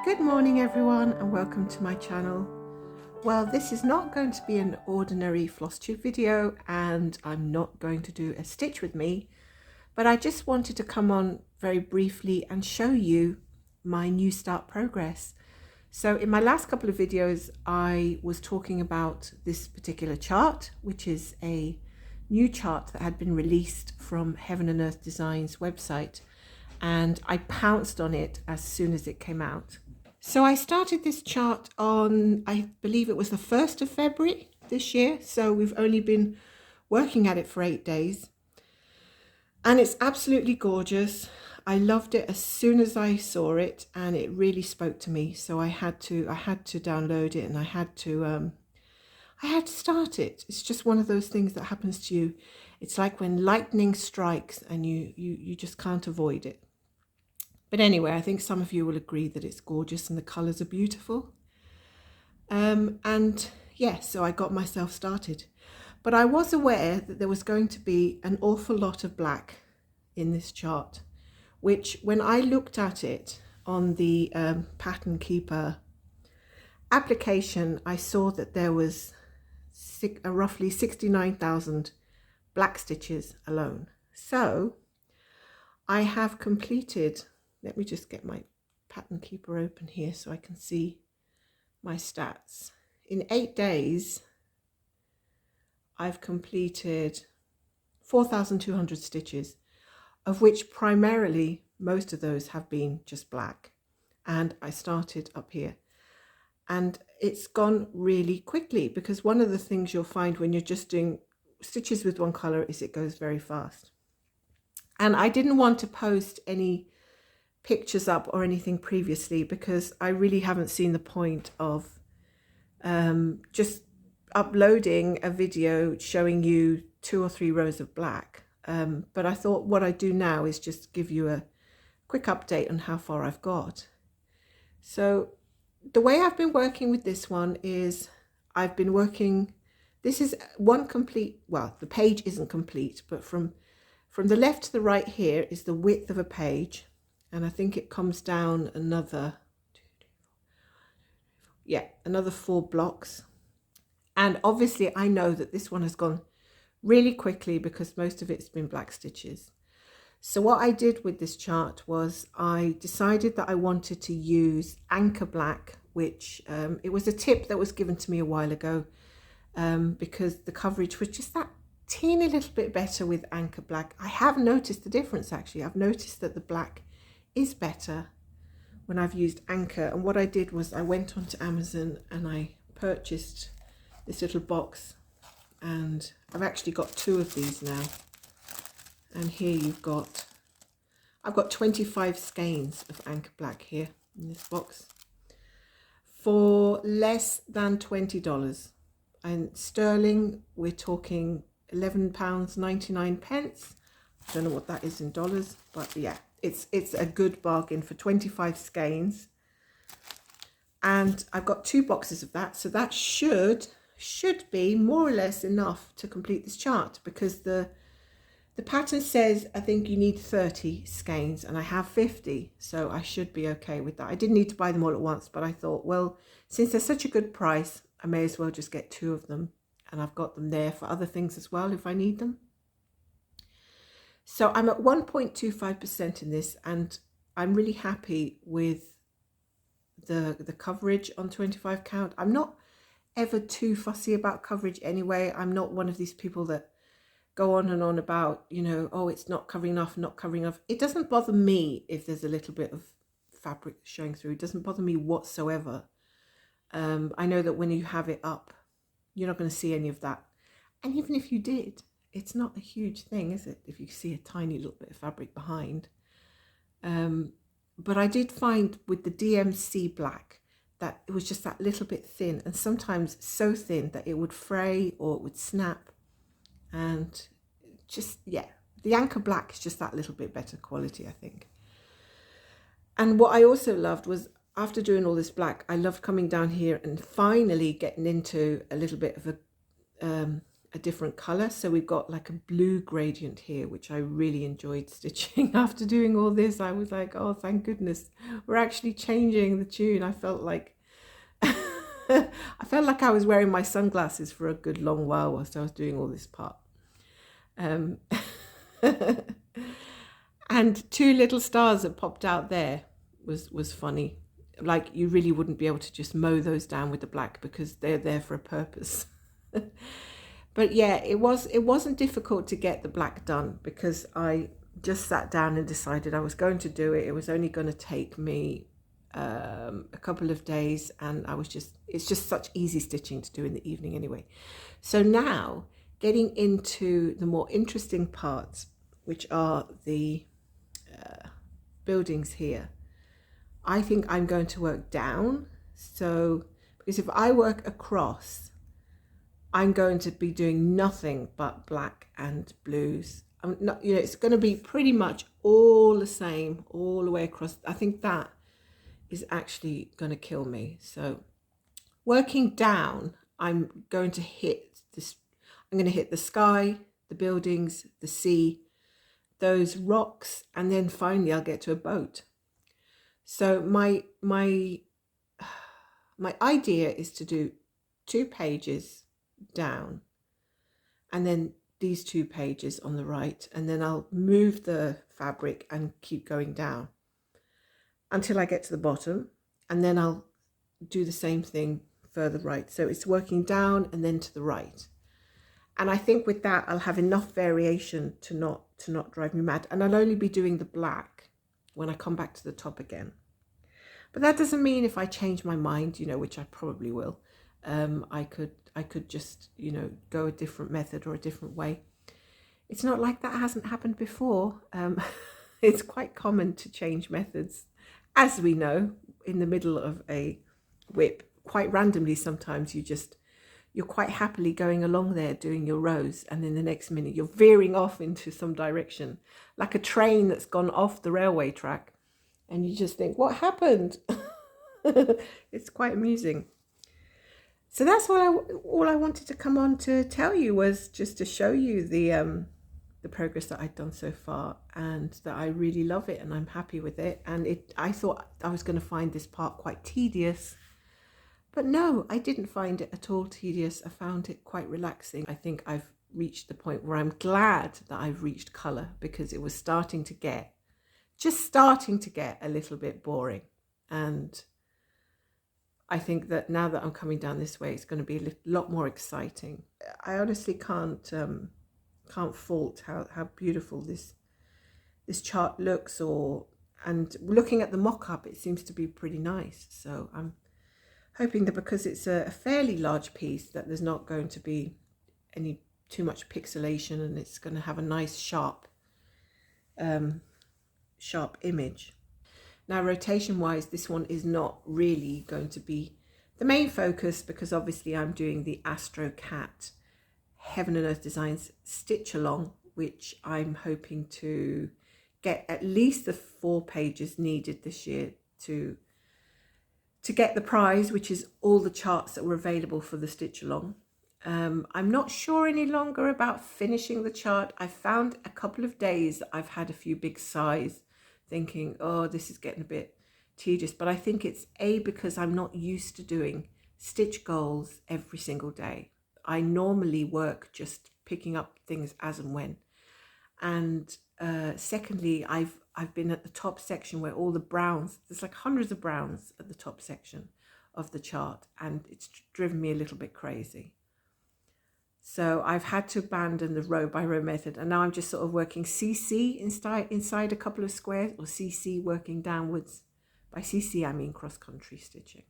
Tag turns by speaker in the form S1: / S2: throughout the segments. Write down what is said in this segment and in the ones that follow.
S1: Good morning everyone and welcome to my channel. Well, this is not going to be an ordinary floss tube video and I'm not going to do a stitch with me, but I just wanted to come on very briefly and show you my new start progress. So in my last couple of videos I was talking about this particular chart, which is a new chart that had been released from Heaven and Earth Design's website, and I pounced on it as soon as it came out. So I started this chart on, I believe it was the 1st of February this year. So we've only been working at it for 8 days. And it's absolutely gorgeous. I loved it as soon as I saw it and it really spoke to me. So I had to download it and I had to start it. It's just one of those things that happens to you. It's like when lightning strikes and you just can't avoid it. But anyway, I think some of you will agree that it's gorgeous and the colours are beautiful. And yeah, so I got myself started. But I was aware that there was going to be an awful lot of black in this chart, which when I looked at it on the Pattern Keeper application, I saw that there was roughly 69,000 black stitches alone. So I have completed, let me just get my Pattern Keeper open here so I can see my stats. In 8 days, I've completed 4,200 stitches, of which primarily most of those have been just black. And I started up here. And it's gone really quickly because one of the things you'll find when you're just doing stitches with one colour is it goes very fast. And I didn't want to post any pictures up or anything previously because I really haven't seen the point of just uploading a video showing you 2 or 3 rows of black. But I thought what I do now is just give you a quick update on how far I've got. So the way I've been working with this one is I've been working, this is one complete, well, the page isn't complete, but from the left to the right here is the width of a page. And I think it comes down another 4 blocks. And obviously I know that this one has gone really quickly because most of it's been black stitches. So what I did with this chart was I decided that I wanted to use Anchor Black, which it was a tip that was given to me a while ago because the coverage was just that teeny little bit better with Anchor Black. I have noticed the difference actually. I've noticed that the black is better when I've used Anchor. And what I did was I went onto Amazon and I purchased this little box, and I've actually got 2 of these now. And here I've got 25 skeins of Anchor Black here in this box for less than $20. And sterling, we're talking £11.99. I don't know what that is in dollars, but yeah, it's a good bargain for 25 skeins. And I've got 2 boxes of that, so that should be more or less enough to complete this chart because the pattern says I think you need 30 skeins and I have 50, so I should be okay with that. I didn't need to buy them all at once, but I thought, well, since they're such a good price, I may as well just get 2 of them, and I've got them there for other things as well if I need them. So I'm at 1.25% in this, and I'm really happy with the coverage on 25 count. I'm not ever too fussy about coverage anyway. I'm not one of these people that go on and on about, you know, oh, it's not covering enough, not covering enough. It doesn't bother me if there's a little bit of fabric showing through. It doesn't bother me whatsoever. I know that when you have it up, you're not going to see any of that. And even if you did, it's not a huge thing, is it? If you see a tiny little bit of fabric behind. But I did find with the DMC black that it was just that little bit thin, and sometimes so thin that it would fray or it would snap. And just, yeah, the Anchor Black is just that little bit better quality, I think. And what I also loved was after doing all this black, I loved coming down here and finally getting into a little bit of a different color. So we've got like a blue gradient here, which I really enjoyed stitching. After doing all this, I was like, oh, thank goodness, we're actually changing the tune. I felt like I was wearing my sunglasses for a good long while whilst I was doing all this part. Um, and two little stars that popped out there was funny. Like, you really wouldn't be able to just mow those down with the black because they're there for a purpose. But yeah, it wasn't difficult to get the black done because I just sat down and decided I was going to do it. It was only going to take me a couple of days, and it's just such easy stitching to do in the evening anyway. So now getting into the more interesting parts, which are the buildings here. I think I'm going to work down. So, because if I work across, I'm going to be doing nothing but black and blues. I'm not, it's going to be pretty much all the same all the way across. I think that is actually going to kill me. So working down, I'm going to hit this. I'm going to hit the sky, the buildings, the sea, those rocks, and then finally I'll get to a boat. So my idea is to do 2 pages down and then these 2 pages on the right, and then I'll move the fabric and keep going down until I get to the bottom, and then I'll do the same thing further right. So it's working down and then to the right. And I think with that I'll have enough variation to not drive me mad, and I'll only be doing the black when I come back to the top again. But that doesn't mean if I change my mind, which I probably will, I could just, go a different method or a different way. It's not like that hasn't happened before. It's quite common to change methods, as we know, in the middle of a whip. Quite randomly, sometimes you're quite happily going along there doing your rows, and then the next minute you're veering off into some direction, like a train that's gone off the railway track, and you just think, what happened? It's quite amusing. So that's all I wanted to come on to tell you, was just to show you the progress that I'd done so far, and that I really love it and I'm happy with it. And I thought I was going to find this part quite tedious, but no, I didn't find it at all tedious. I found it quite relaxing. I think I've reached the point where I'm glad that I've reached colour, because it was just starting to get a little bit boring. And I think that now that I'm coming down this way, it's going to be a lot more exciting. I honestly can't fault how beautiful this chart looks, and looking at the mock-up, it seems to be pretty nice. So I'm hoping that because it's a fairly large piece, that there's not going to be too much pixelation, and it's going to have a nice sharp image. Now, rotation wise, this one is not really going to be the main focus, because obviously I'm doing the Astro Cat Heaven and Earth Designs stitch along, which I'm hoping to get at least the 4 pages needed this year to get the prize, which is all the charts that were available for the stitch along. I'm not sure any longer about finishing the chart. I found a couple of days that I've had a few big sighs, thinking, oh, this is getting a bit tedious. But I think it's because I'm not used to doing stitch goals every single day. I normally work just picking up things as and when. And secondly, I've been at the top section where all the browns, there's like hundreds of browns at the top section of the chart, and it's driven me a little bit crazy. So I've had to abandon the row by row method, and now I'm just sort of working CC inside a couple of squares, or CC working downwards. By CC I mean cross country stitching.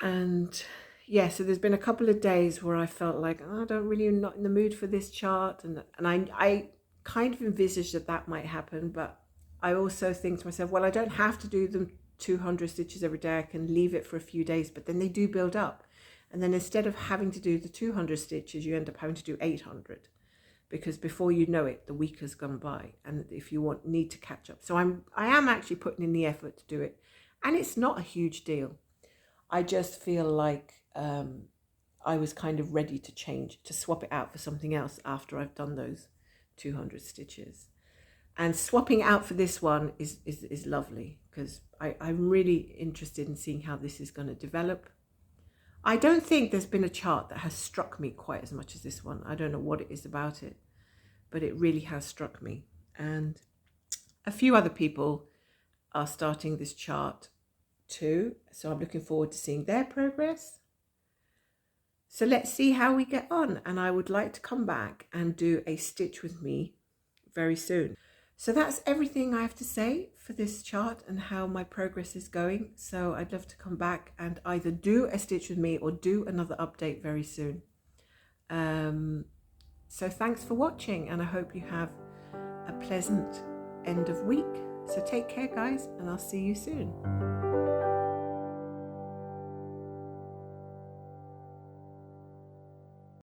S1: And yeah, so there's been a couple of days where I felt like, oh, I don't really, not in the mood for this chart, and I kind of envisaged that might happen, but I also think to myself, well, I don't have to do them 200 stitches every day. I can leave it for a few days, but then they do build up. And then instead of having to do the 200 stitches, you end up having to do 800, because before you know it, the week has gone by, and if you need to catch up. So I am actually putting in the effort to do it, and it's not a huge deal. I just feel like I was kind of ready to change, to swap it out for something else after I've done those 200 stitches. And swapping out for this one is lovely, because I'm really interested in seeing how this is going to develop. I don't think there's been a chart that has struck me quite as much as this one. I don't know what it is about it, but it really has struck me. And a few other people are starting this chart too, so I'm looking forward to seeing their progress. So let's see how we get on, and I would like to come back and do a stitch with me very soon. So that's everything I have to say for this chart and how my progress is going. So I'd love to come back and either do a stitch with me or do another update very soon. So thanks for watching, and I hope you have a pleasant end of week. So take care, guys, and I'll see you soon.